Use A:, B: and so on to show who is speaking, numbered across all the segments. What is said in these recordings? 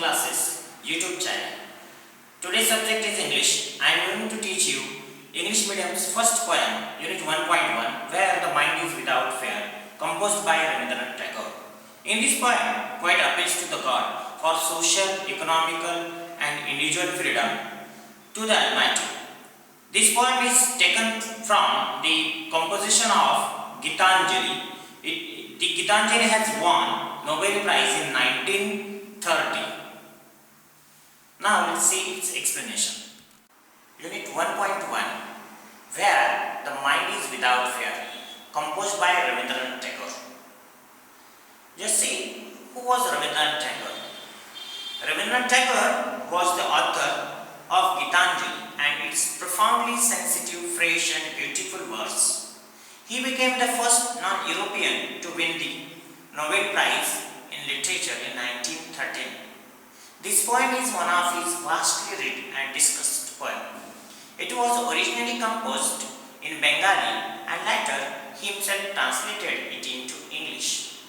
A: Classes YouTube channel. Today's subject is English. I am going to teach you English medium's first poem, Unit 1.1, Where the Mind is Without Fear, composed by Rabindranath Tagore. In this poem, poet appeals to the God for social, economical and individual freedom to the Almighty. This poem is taken from the composition of Gitanjali. The Gitanjali has won Nobel Prize in 1930. Now let's see its explanation. Unit 1.1, Where the Mind is Without Fear, composed by Rabindranath Tagore. Just see, who was Rabindranath Tagore? Rabindranath Tagore was the author of Gitanjali and its profoundly sensitive, fresh and beautiful verse. He became the first non-European to win the Nobel Prize in Literature in 1913. This poem is one of his vastly read and discussed poems. It was originally composed in Bengali and later he himself translated it into English.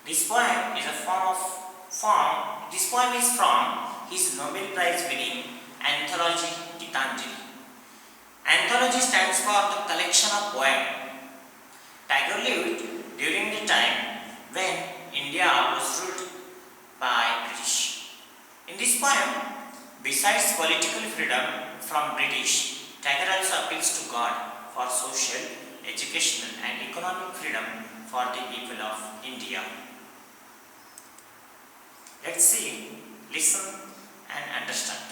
A: This poem is from his Nobel Prize winning anthology Gitanjali. Anthology stands for the collection of poems. Tagore lived during the time when India was ruled by British. In this poem, besides political freedom from British, Tagore also appeals to God for social, educational and economic freedom for the people of India. Let's see, listen and understand.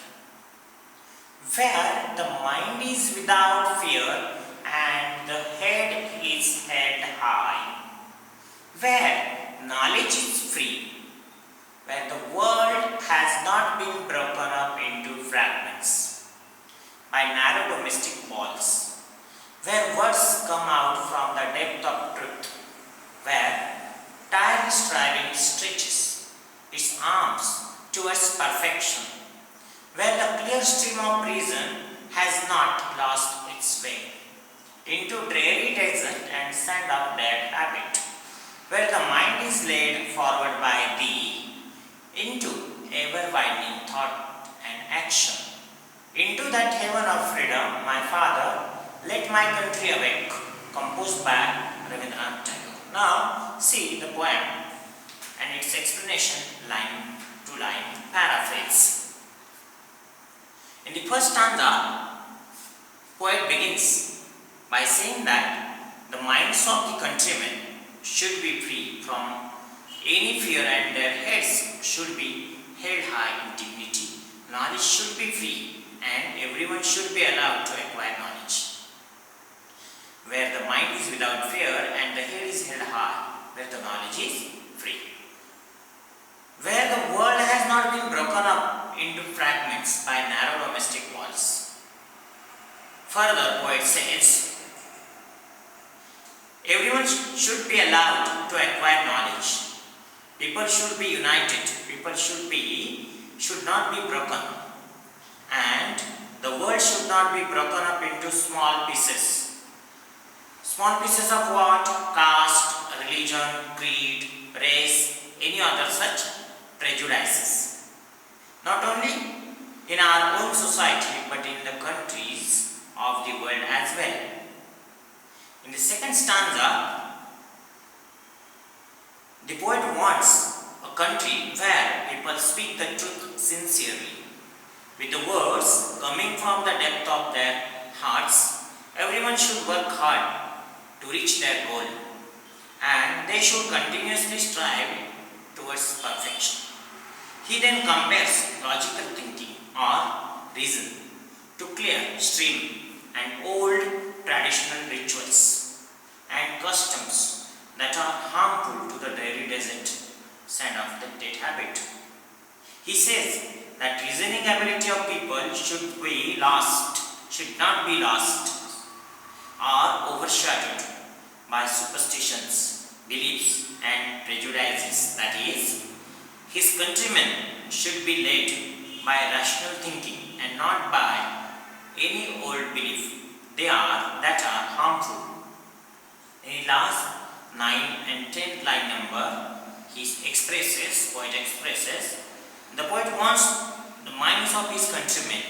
A: Where the mind is without fear and the head is held high, where knowledge is free, where the world has not been broken up into fragments by narrow domestic walls, where words come out from the depth of truth, where tireless striving stretches its arms towards perfection, where the clear stream of reason has not lost its way into dreary desert and sand of dead habit, where the mind is led forward by thee into ever-widening thought and action, into that heaven of freedom, my Father, let my country awake, composed by Rabindranath Tagore. Now, see the poem and its explanation line to line paraphrase. In the first stanza, poet begins by saying that the minds of the countrymen should be free from any fear and their heads should be held high in dignity. Knowledge should be free and everyone should be allowed to acquire knowledge. Where the mind is without fear and the head is held high, where the knowledge is free. Where the world has not been broken up into fragments by narrow domestic walls. Further, poet says, everyone should be allowed to acquire knowledge. People should be united. People should not be broken. And the world should not be broken up into small pieces. Small pieces of what? Caste, religion, creed, race, any other such prejudices. Not only in our own society but in the countries of the world as well. In the second stanza, the poet wants a country where people speak the truth sincerely, with the words coming from the depth of their hearts. Everyone should work hard to reach their goal, and they should continuously strive towards perfection. He then compares logical thinking or reason to clear stream and old traditional rituals and customs that are harmful to the dreary desert sand of the dead habit. He says that reasoning ability of people should not be lost or overshadowed by superstitions, beliefs and prejudices. That is, his countrymen should be led by rational thinking and not by any old belief that are harmful. In the last 9 and 10th line number, poet expresses The poet wants the minds of his countrymen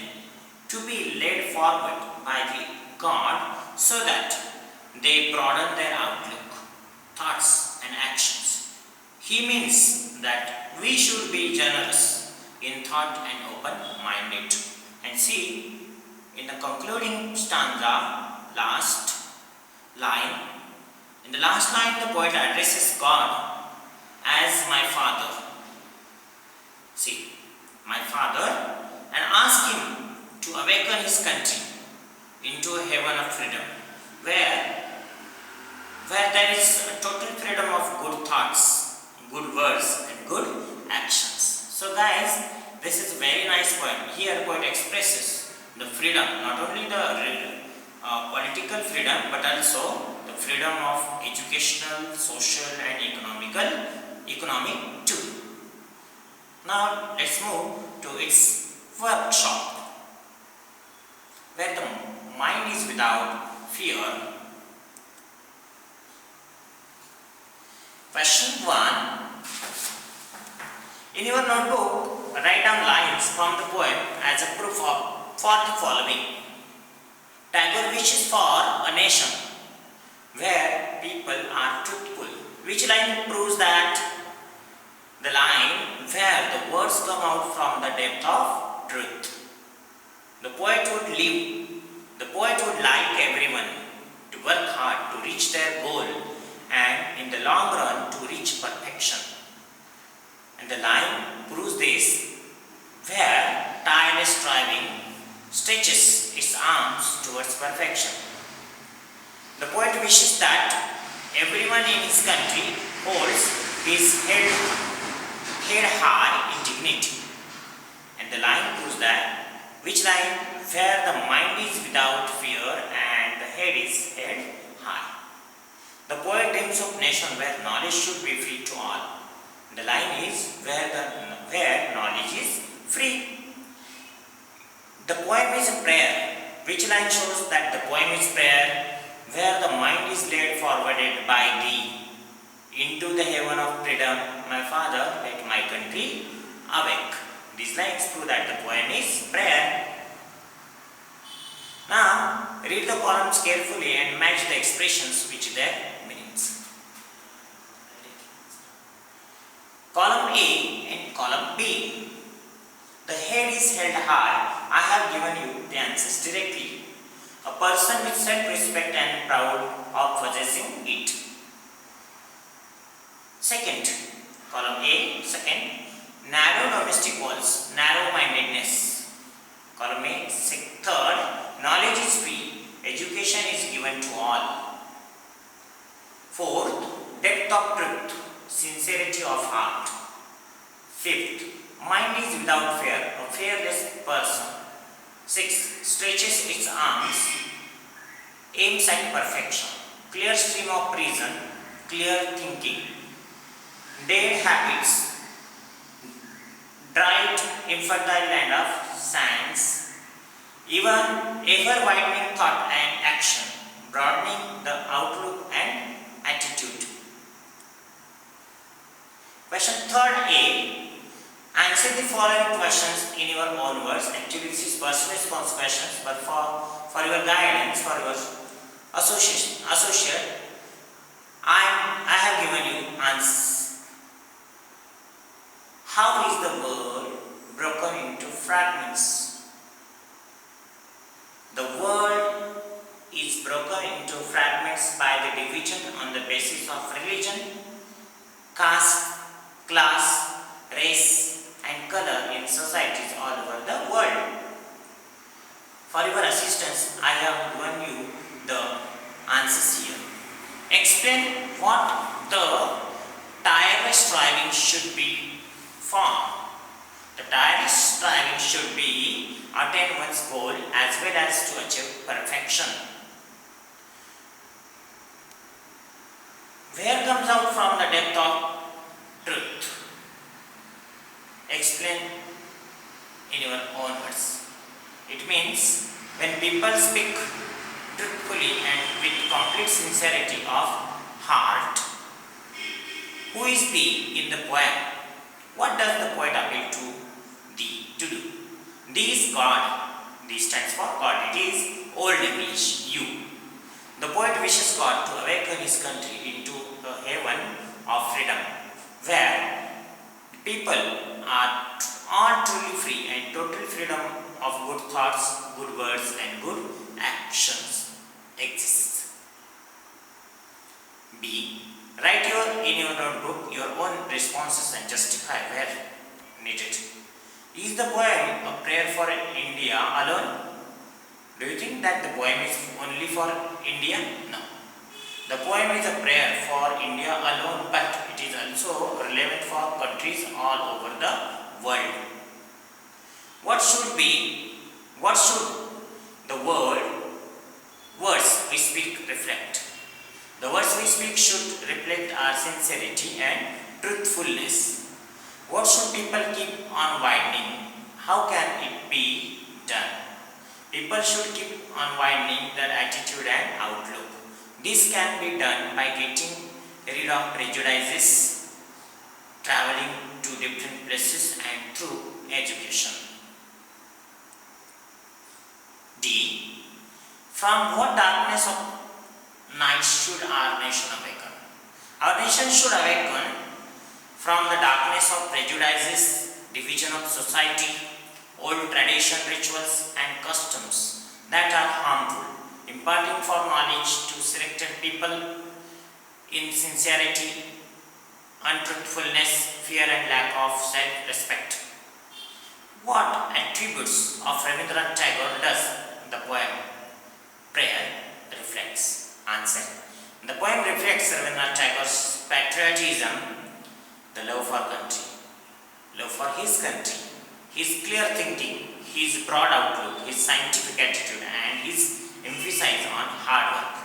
A: to be led forward by the God so that they broaden their outlook, thoughts and actions. He means that we should be generous in thought and open-minded. And see, in the concluding stanza, last line, in the last line the poet addresses God as my father. See, my father, and ask him to awaken his country into a heaven of freedom, where there is a total freedom of good thoughts, good words and good actions. So guys, this is a very nice poem. Here poet expresses the freedom, not only the political freedom, but also the freedom of educational, social and economic too. Now let's move to its workshop, where the mind is without fear. Question 1. In your notebook, write down lines from the poem as a proof for the following. Tagore wishes for a nation where people are truthful. Which line proves that? The line where the words come out from the depth of truth. The poet would like everyone to work hard to reach their goal and in the long run to reach perfection. And the line proves this, where tireless striving stretches its arms towards perfection. The poet wishes that everyone in his country holds his head high in dignity. And the line proves that, which line? Where the mind is without fear and the head is held high. The poet dreams of nation where knowledge should be free to all. The line is where knowledge is free. The poem is a prayer. Which line shows that the poem is prayer? Where the mind is led forwarded by thee into the heaven of freedom, my father, let my country awake. These lines prove that the poem is prayer. Now, read the columns carefully and match the expressions which their meanings. Column A and column B. The head is held high. I have given you the answers directly. A person with self-respect and proud of possessing it. Second, column A, second, narrow domestic walls, narrow-mindedness. Column A, third, knowledge is free, education is given to all. Fourth, depth of truth, sincerity of heart. Fifth, mind is without fear, a fearless person. Sixth, stretches its arms, aims at perfection. Clear stream of reason, clear thinking. Dead habits, dried infertile land of science. Even ever-widening thought and action, broadening the outlook and attitude. Question 3A. Answer the following questions in your own words. Actually, this is personal response questions, but for your guidance, for your associate, I have given you answers. How is the world broken into fragments? The world is broken into fragments by the division on the basis of religion, caste, class, race and color in societies all over the world. For your assistance, I have given you the answers here. Explain what the tireless striving should be for. The tireless striving should be attain one's goal as well as to achieve perfection. Where comes out from the depth of truth? Explain in your own words. It means when people speak truthfully and with complete sincerity of heart. Who is the in the poem? What does the poet appeal to? D is God. D stands for God. It is Old English, U. The poet wishes God to awaken his country into a haven of freedom, where people are all truly free and total freedom of good thoughts, good words and good actions exists. B. Write in your notebook your own responses and justify where needed. Is the poem a prayer for India alone? Do you think that the poem is only for India? No. The poem is a prayer for India alone, but it is also relevant for countries all over the world. What should the words we speak reflect? The words we speak should reflect our sincerity and truthfulness. What should people keep on widening? How can it be done? People should keep on widening their attitude and outlook. This can be done by getting rid of prejudices, traveling to different places and through education. D. From what darkness of night should our nation awaken? Our nation should awaken from the darkness of prejudices, division of society, old tradition, rituals and customs that are harmful, imparting for knowledge to selected people in sincerity, untruthfulness, fear and lack of self-respect. What attributes of Rabindranath Tagore does the poem Prayer reflects? Answer. The poem reflects Rabindranath Tagore's patriotism, the love for country, love for his country, his clear thinking, his broad outlook, his scientific attitude and his emphasis on hard work.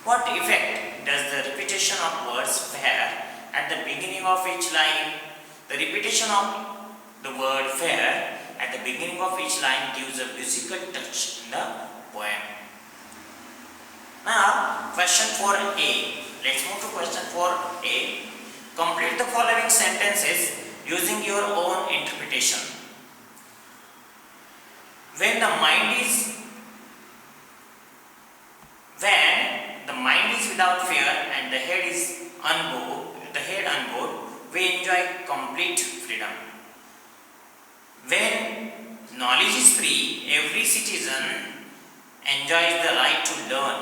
A: What effect does the repetition of words fair at the beginning of each line? The repetition of the word fair at the beginning of each line gives a musical touch in the poem. Now, question 4a. Let's move to question 4a. Complete the following sentences using your own interpretation. When the mind is without fear and the head unboard, we enjoy complete freedom. When knowledge is free, every citizen enjoys the right to learn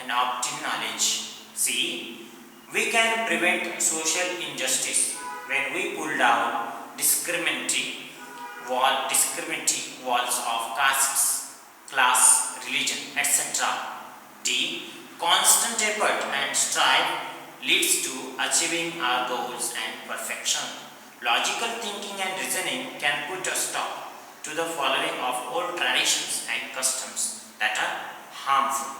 A: and obtain knowledge. See, we can prevent social injustice when we pull down discriminatory walls of castes, class, religion, etc. D. Constant effort and strive leads to achieving our goals and perfection. Logical thinking and reasoning can put a stop to the following of old traditions and customs that are harmful.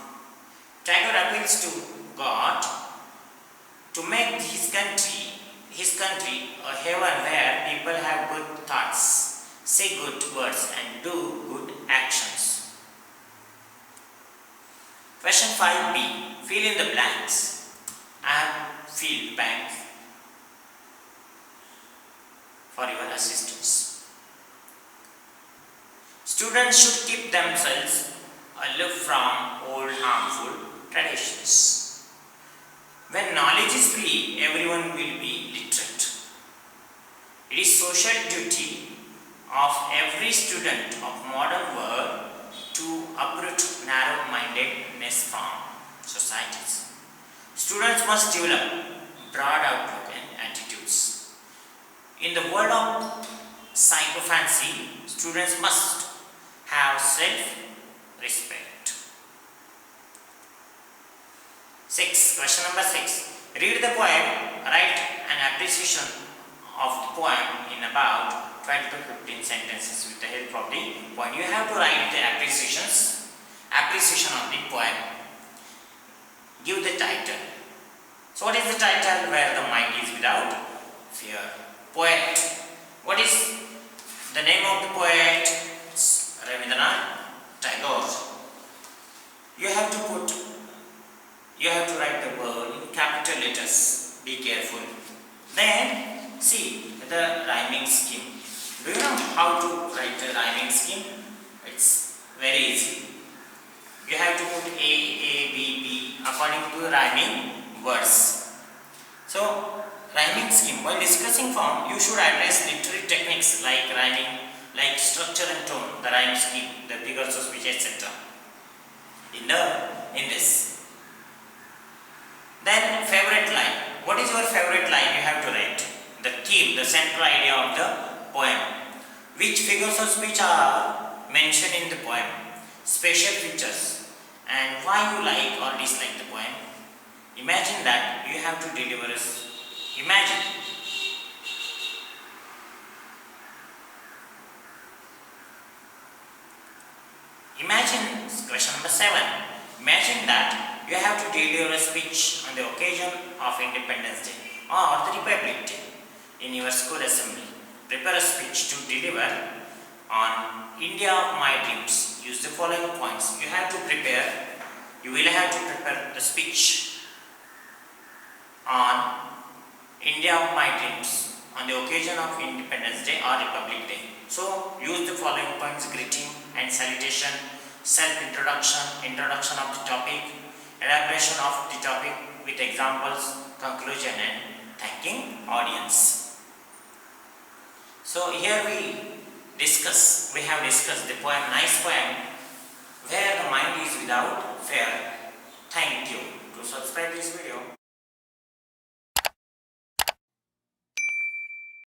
A: Tagore appeals to God to make his country a heaven where people have good thoughts, say good words and do good actions. Question 5b. Fill in the blanks. I have filled blanks for your assistance. Students should keep themselves aloof from old harmful traditions. When knowledge is free, everyone will be literate. It is social duty of every student of modern world to uproot narrow-mindedness from societies. Students must develop broad outlook and attitudes. In the world of psychophancy, students must have self-respect. 6. Question number 6. Read the poem, write an appreciation of the poem in about 12 to 15 sentences with the help of the poem. You have to write the appreciation of the poem. Give the title. So what is the title? Where the mind is without fear. Poet. What is the name of the poet? It's Rabindranath Tagore. You have to write the word in capital letters. Be careful. Then see the rhyming scheme. Do you know how to write a rhyming scheme? It's very easy. You have to put A, B, B according to the rhyming words. So, rhyming scheme. While discussing form, you should address literary techniques like rhyming, like structure and tone, the rhyme scheme, the figures of speech, etc. In this. Then, favorite line. What is your favorite line? You have to write. The theme, the central idea of the poem. Which figures of speech are mentioned in the poem? Special features. And why you like or dislike the poem. Imagine that you have to deliver us. Imagine question number 7. Imagine that you have to deliver a speech on the occasion of Independence Day or the Republic Day in your school assembly. Prepare a speech to deliver on India of my dreams. Use the following points. You will have to prepare the speech on India of my dreams on the occasion of Independence Day or Republic Day. So, use the following points: greeting and salutation, self-introduction, introduction of the topic, elaboration of the topic with examples, conclusion and thanking audience. So, here we have discussed the poem, nice poem, where the mind is without fear. Thank you. To subscribe this video.